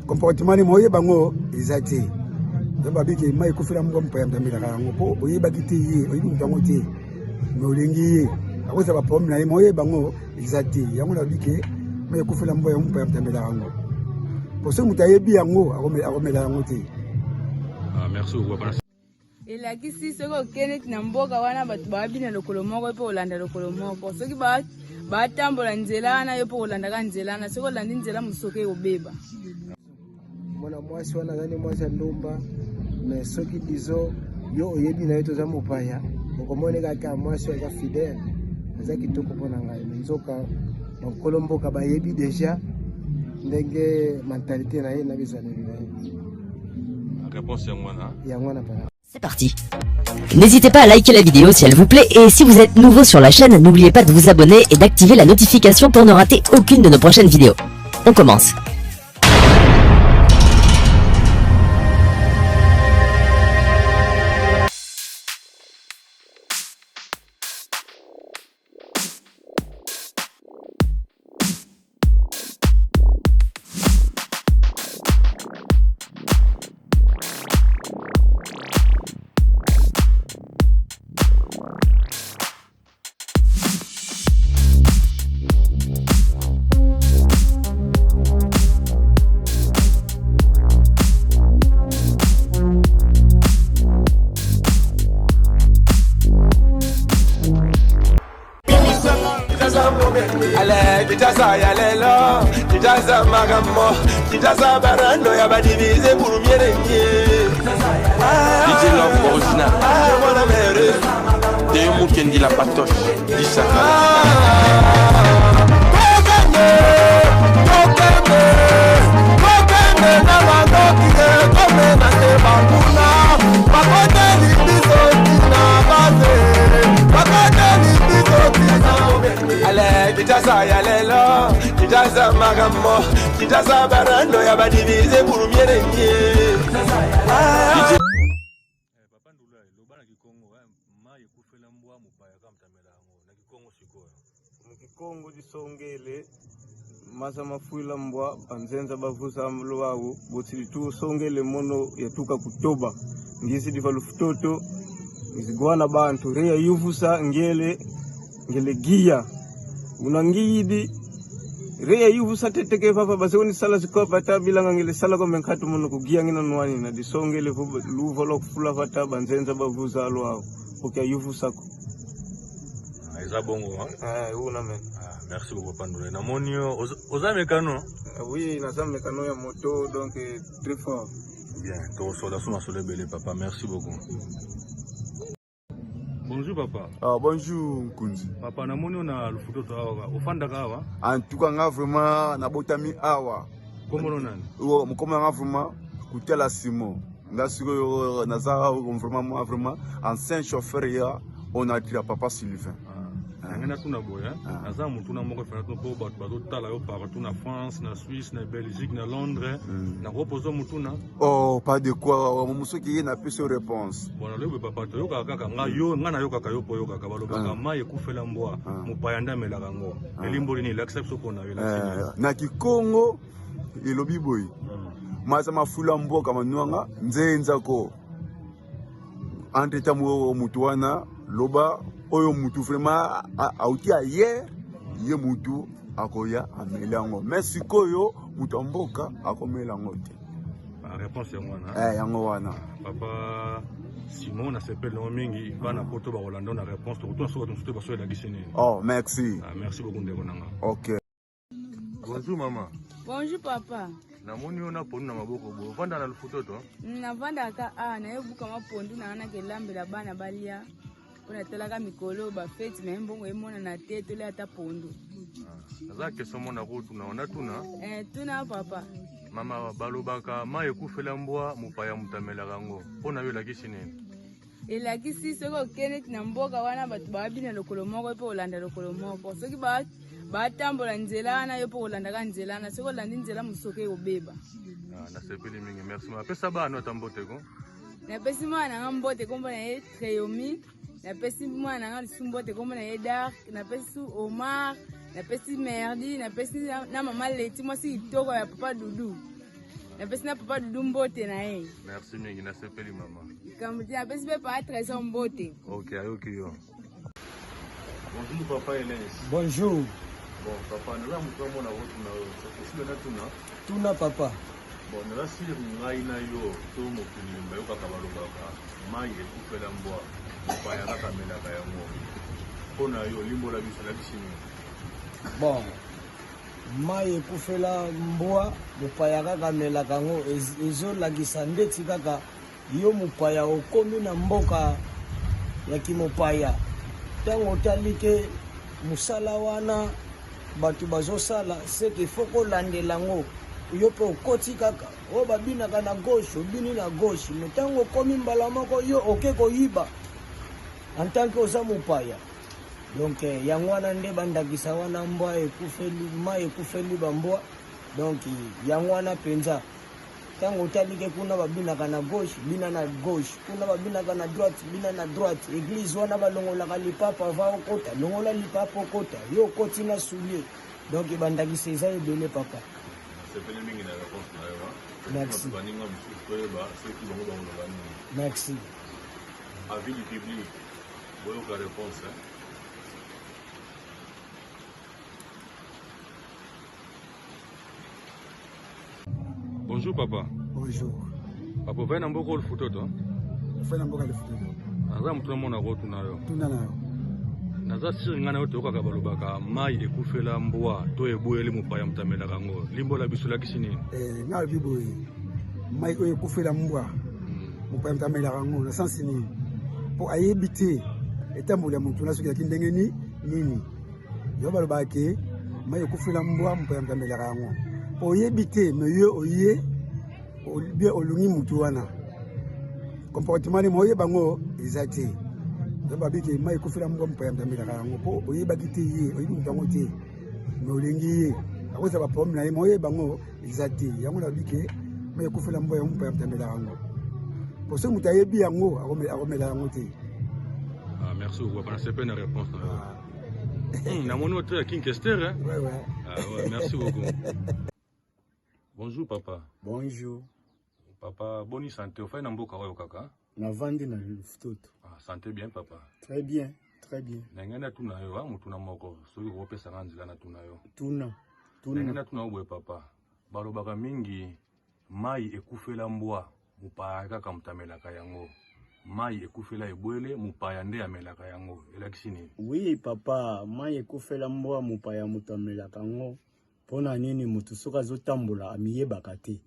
comportement ni moye bango ezati ba biki mai kufira mbo mpa yamdamira kango po oyiba kiti oyibu ntango ti nolingi akoza ba pom na moye bango ezati yango na biki mai kufira mbo mpa yamdamira kango po se mutayebi yango akomela yango ti. Merci beaucoup. La kisi soko kenet na mboka wana batu babina lokolo moko pe olanda lokolo moko soki batambola nzela na yo pe olanda ka nzela na soko landi nzela musoke obeba mwana mwasi wana nani mwasi ndumba me soki dizo yo oyebi na yeto za mopaya okomone ka mwasi ka fidèle za kitoko pona ngai nzoka bakolo mboka bayebi déjà ndenge mentalité na ye na bizana na ye. Réponse ya mwana pa. C'est parti. N'hésitez pas à liker la vidéo si elle vous plaît et si vous êtes nouveau sur la chaîne, n'oubliez pas de vous abonner et d'activer la notification pour ne rater aucune de nos prochaines vidéos. On commence. Kitasa ya lelo, kitasa magamo, kitasa barando ya badivize pour mieux régner. DJ Love original. Mon amère. Théo Mukendi la patoche. Lisa. Kitasa ya lelo, kitasa magamo, kitasa barando ya badivize pour mieux régner. Papa Ndula, loba na Kikongo, mai kufela mbwa mupaya kama mtamela ngo na Kikongo sikoyo. Mukikongo disongele masa mafuila mbwa banzenza bavusa mlo wao botili tu songele mono yatuka kutoba ngisi divalu futoto ngizigwana bantu reya yuvusa ngele gia unangidi reya yuvusa teteke papa basoni sala sikopa tabila ngele sala ko menkatu mono kugia ngina nwani na disongele luvo lo kufula fata banzenza bavusa lo wao okya yuvusa ko Eza bongo una men. Merci beaucoup Papa Ndula. Na monio oza mekano? Oui, na za mekano ya moto donc très fort. Bien, to sola suma sole belé papa, merci beaucoup. Bonjour papa. Bonjour Nkunzi. Papa na monio na lufuto to awa. Ofanda kawa? En tout cas nga vraiment na botami awa. Komo nani? Mukoma nga vraiment kutela Simon. Nga siko na za vraiment ancien chauffeur ya on a dit à papa Sylvain. Ngena tuna boya naza mutu na moko fana to ba bazo tala yo partout na France na Suisse na Belgique na Londres na reposo mutu na oh pas de quoi muso ki na pese réponse bona lebe papa to yo kaka nga yo nga na yo kaka yo poyo kaka baloba kama ekufela mbwa mupayanda melaka ngo elimboli ni l'accepte pona yo na Kikongo elobi boy masa mafula mbwa kama nwanga nzenza ko entretamo mutu wana loba oyo mutu vraiment auti hier ye mutu akoya amelango mais sikoyo mutu amboka akomelango te. Réponse ya mwana yango wana papa Simon na sepel no mingi bana poto ba Rolando na réponse to so to ba so la gisene. Oh merci. Merci beaucoup ndeko nanga. OK. Bonjour maman. Bonjour papa. Na moni ona ponu na maboko bo vanda na lufuto to? Na vanda ka na yebuka mapondu na ana kelambela bana balia. Ona telaka mikolo ba fete me mbongo emona na tete le ata pondu. Za question mona ko tuna ona tuna? Tuna papa. Mama balobaka ma ekufela mbwa mupaya mutamela kango. Pona yo lakisi nini? Elakisi soko kenet na mboka wana batu babina lokolo moko pe olanda lokolo moko. Soki batambola nzela na yo pe olanda ka nzela na soko landi nzela musoke obeba. Na sepeli mingi merci ma pesa ba no tambote ko. Na pesi mwana ngambote kombo na ye Treyomi. Na pesi mwana nga lisumbote kombo na ye Dark, na pesi Omar, na pesi Merdi, na pesi na mama Leti, moi si itoko ya papa Dudu. napesi na papa dudu mbote na ye. Merci mingi nasepeli mama. Kamuti napesi pe pa Trésor mbote. Ok, ayoki yo. Bonjour papa Enes. Bonjour. Bon papa, nous avons vraiment la route c'est possible na tuna. Tuna papa. Bon, nous avons ngai na yo to mokili mbayo kaka balobaka. Mai ekufela mbwa. Paya kaka melaka yango. Pona yo limbo la biso la bisini. Bon. Mai ekufela mbwa mupaya kaka melaka yango ezolakisa ndeti kaka yo mupaya okomi na mboka ya kimopaya. Tango talike musala wana batu bazosala seke foko landelango yo pe okoti kaka o babinaka na gauche obini na gauche mais tango komi mbala moko yo oke koyiba en tant que oza mopaya donc yango wana nde bandakisa wana mbwa ekufeli mai ekufeli bambwa donc yango wana penza tango talike kuna babinaka na gauche bina na gauche kuna babinaka na droite bina na droite église wana balongolaka lipapa va okota longola lipapa okota yo okoti na soulier donc bandakisa eza ebele papa. Merci. Merci. Avis du public, voilà la réponse. Bonjour papa. Bonjour. Papa, vous avez beaucoup de photos, toi? Vous avez beaucoup de photos. Naza mutu na mona rotu na yo. Tuna na yo. Naza siringa na yo toka kabalobaka mai ekufela mbwa to eboyeli mopaya mutamela kango. Limbo la biso lakisi nini? Na bibo mai oyo ekufela mbwa mopaya mutamela kango na sensi nini? Po ayebite etambola ya mutu na soki yaki ndenge nini? Yo balobaka ke mai ekufela mbwa mopaya mutamela kango. Oyebite me yo oye bien olungi mutu wana. Comportement ni moye bango ezate. Ndoba biki mai kufila mbwa mpaya mtamila kango po oyebaki te ye oyibi mutango te. Me olingi ye. Akoza ba problème na ye moye bango ezate. Yango na biki mai kufila mbwa mpaya mtamila kango. Po so mutu ayebi yango akomela yango te. Ah merci beaucoup papa, c'est pas une réponse. Na mon autre King Kester hein? Ouais. Ah ouais, merci beaucoup. Bonjour papa. Bonjour. Papa, bonne santé. Au fait, namboka wa kaka. Na vandi na lufutoto. Ah, santé bien papa. Très bien, très bien. Nengena tuna yo, mutuna moko. Soki ko pesa nganzila na tuna yo. Tuna. Nengena tuna obwe papa. Balobaka mingi mai ekufela mbwa mupaya kaka mutamelaka yango. Mai ekufela ebwele mupaya nde amelaka yango. Elakisi nini? Oui papa, mai ekufela mbwa mupaya mutamelaka yango. Pona nini mutu soka zotambola amiyebaka te.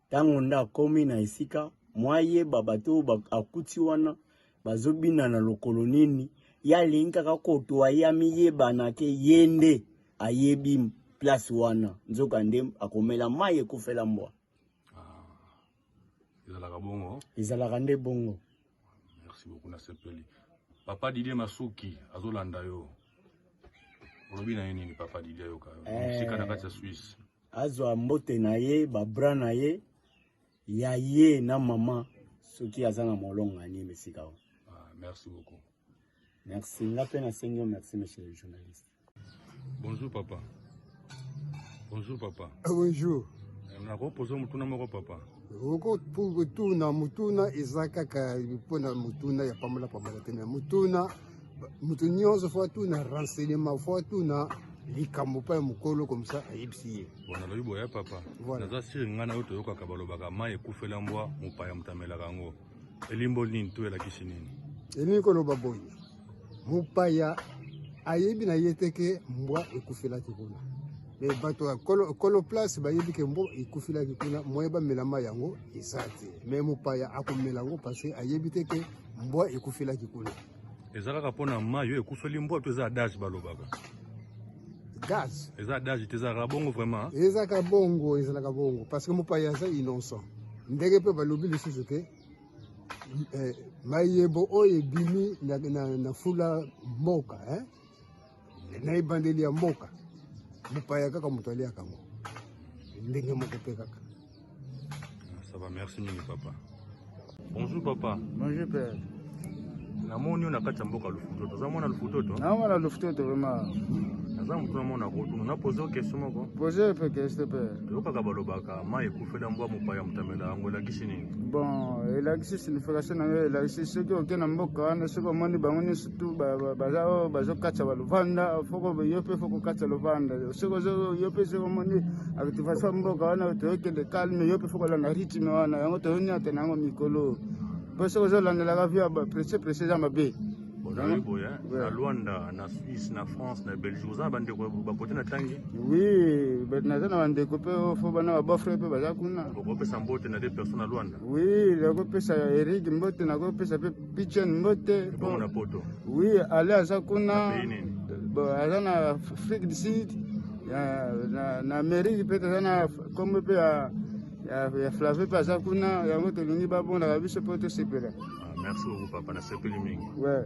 Tango nda komi na esika mwayeba bato akuti wana bazobina na lokolo nini ya linka kakoto ayamiyeba na ke yende ayebi place wana nzoka nde akomela mai ekufela mbwa. Ezalaka nde bongo. Merci beaucoup na sepeli. Papa Didier Masuki azolanda yo. Olobi na nini papa Didier yo ka? Musika na kati ya Suisse. Azwa mbote na ye, babra na ye, ya ye na mama soki azana molonga ni mesika. Ah, merci beaucoup. Merci. La peine à Seigneur, merci monsieur le journaliste. Bonjour papa. Bonjour papa. Bonjour. Na reposer mutuna moko papa. Oko pour mutuna ezakaka pona mutuna ya pamela tena mutuna mutu nyonso fo tuna renseignement fo tuna likambo pa mukolo comme ça ayibisiye. Bona loyi boya papa. Naza siringa na yo toyoka kabalobaka mai ekufela mbwa mupaya mutamela kango. Elimbo nini to elakisi nini? Elini koloba boye. Mupaya ayebi na yeteke mbwa ekufela kikuna. Mais bato kolo place bayebi ke mbwa ekufela kikuna moyeba melama yango isati. Mais mupaya akomela yango parce que ayebi te ke mbwa ekufela kikuna. Ezaka pona mai yo ekufeli mbwa to eza adage balobaka. Gaz. Eza adage te za bongo vraiment. Ezaka bongo, ezaka bongo parce que mupaya za innocent. Ndenge pe balobi lisusu ke mayebo oye bimi na fula mboka na ibandeli ya mboka mupaya kaka mutali ya kango ndenge moko pe kaka. Ça va, merci mini papa. Bonjour papa. Bonjour père. Na moni on a kati mboka lufutoto. Za mona lufutoto? Na mona lufutoto vraiment. naza mutu namona kotuna napoze o question moko poser pe question père yokaka balobaka mai ekufela mbwa mopaya mutamela yango elakisi nini bon elakisi signification nango elakisi soki oke na mboka wana soki omoni bango nyonso tu bazokatisa baluvanda foko yo mpe foko katisa luvanda soki yo mpe soki omoni activation mboka wana toyokende calme yo mpe foko olanda rythme wana yango toyoniata nango mikolo mpo soki ozolandelaka via presse eza mabe boye na Luanda, na Suisse, na France, na Belgique, vous avez bandeko bapote na tangi? Oui, naza na bandeko pe fo bana ba bofre pe baza kuna. Okopesa mbote na des personnes à Luanda? Oui, nakopesa Eric Mbote, nakopesa pe Pichen Mbote. Bon na poto? Oui, ale aza kuna. Bon, aza na Afrique du Sud, na Amérique pe aza na comme pe ya Flavie pe aza kuna, yango tolingi babonda biso pe to sepela. Merci beaucoup papa, na sepeli mingi. Ouais.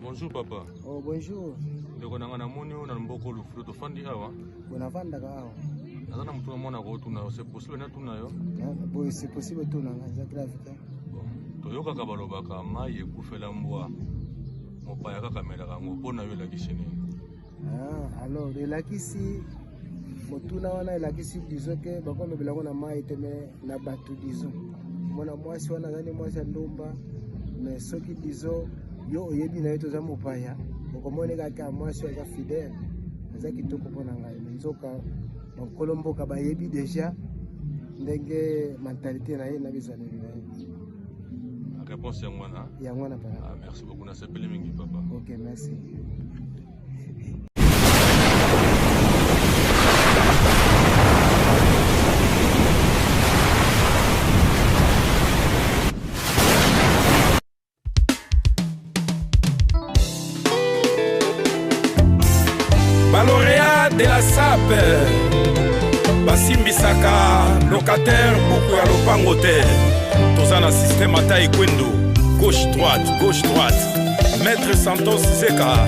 Bonjour papa. Oh bonjour. Ndeko nanga na moni na mboko lufulo to fandi awa. Bonavanda ka awa. Nazana mtu na mona ko tuna c'est possible na tuna yo? Bon c'est possible tuna za grave ka. To yoka ka balobaka mai ekufela mbwa. Mopaya kaka melaka ngo pona yo la kishini. Alors elakisi motuna wana elakisi dizoke bakono bilango na mai teme na batu dizo. Mwana mwasi wana zani mwasi ndomba mais soki dizo yo oyebi na yeto za mopaya okomone kaka mwasi aza fidèle aza kitoko mpona ngai nzoka bakolomboka bayebi déjà ndenge mentalité na ye na bizaleli na ye. Réponse ya mwana papa. Merci beaucoup na sepeli mingi papa. Ok, merci. Lauréat de la SAP basimbisaka locataire buku ya lopango te toza na système ata ekwendo gauche droite maître Santos Zeka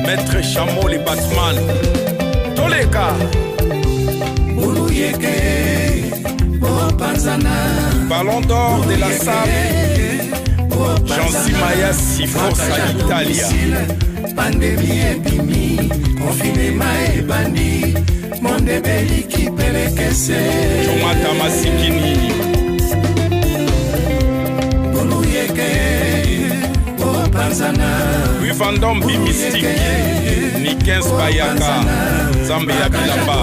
maître Chamoli Batman toleka ballon d'or de la SAP Jean Simaya Siforza Italia pandémie epimi confinement ebandi monde beliki pelekese Tomata Masikini boluyeke opanzana Wivandambi Mystique Nikens Bayaka Zambe ya Bilamba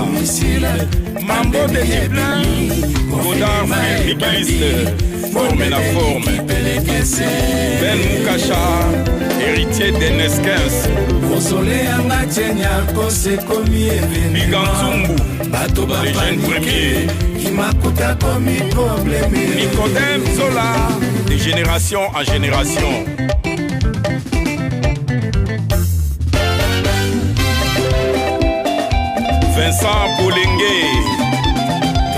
Mambo de Dipli Godard Migueliste Forme na forme Ben Mukasha héritier de Neskens Biganzumbu le jeune premier Nicodème Zola de génération en génération Vincent Bolengue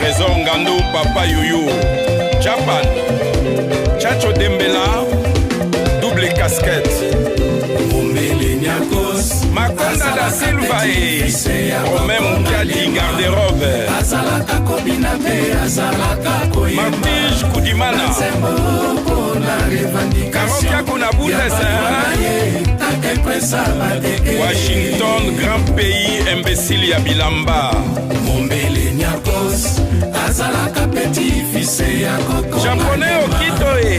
Trésor Ngando Papa Yoyo Japan Chacho Dembela double casquette Makonda da Silva et Romain Moukadi garde-robe Martige Koudimana Karokia Kounaboudes Washington, grand pays imbécile ya Bilamba Japonais Okitoe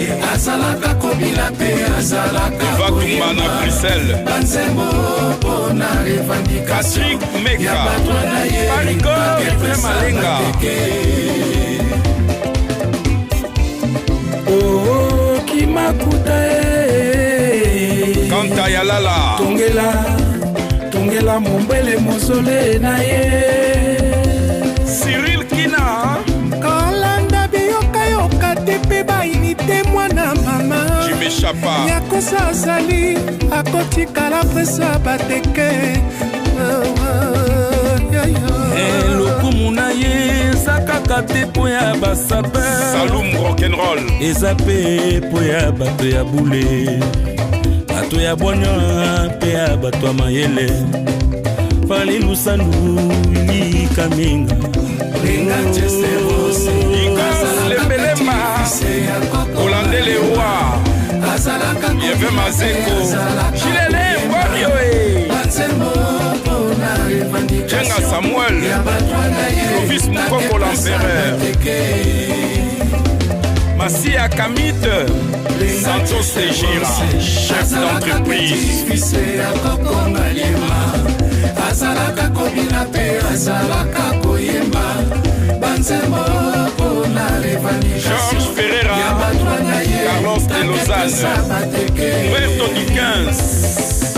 Vakumba na Bruxelles Patrick Meka Parigo Malenga Oh Kimakuta Kanta Yalala Tongela Mombele Mosole na ye Cyril Kina Kalanda biyoka tepe bainite mwana mama Jimmy Chapa Nyakosa azali akotikala presa bateke lokumu na ye eza kaka te mpo ya basaper Saloum rock'n'roll eza mpe mpo ya bato ya bule bato ya bwanya mpe ya bato ya mayele fali lusandu likaminga Lembelemba Hollandais le roi Yeve Mazeko Chilele Mbobioe Djenga Samuel, Clovis Mukoko l'empereur, Massia Kamit, Santos Segira, chef d'entreprise. Azalaka kobina pe azalaka koyemba banzembo pona revendication. Georges Ferreira, Carlos de Lausanne, Roberto du 15.